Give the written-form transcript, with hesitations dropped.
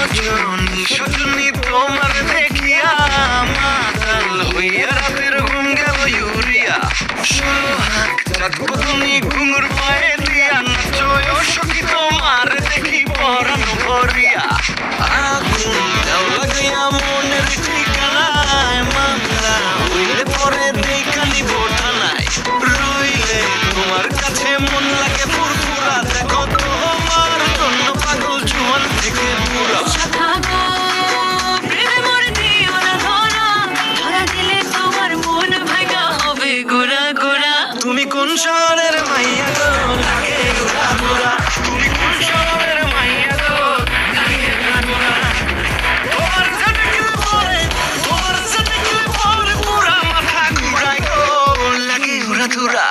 সজনী সজনী তোমার দেখিয়া মাতাল হইয়া রাতের ঘুম গেল ইউরিয়া 16 হাত চাঁদ তুমি ঘুঙুর পায়ে দিয়া নাচো সখী তোমার দেখি পরানো ভরিয়া আগুন দাও লাগাইয়া মনের ঠিকানায় মামলা হইলে পরে দেখা নিব থানায় রইলে তোমার কাছে মন লাগে ফুরফুরা দেখো তোমার জন্য পাগল জুয়ান থেকে পুরা তুমি কোন শহরের মাইয়া গো লাগে ঘোরা ঘোরা তুমি কোন শহরের মাইয়া গো লাগে ঘোরা ঘোরা তোমার সাথে গেলে পরে পুরা মাথা ঘুরায় গো লাগে ঘোরা ঘোরা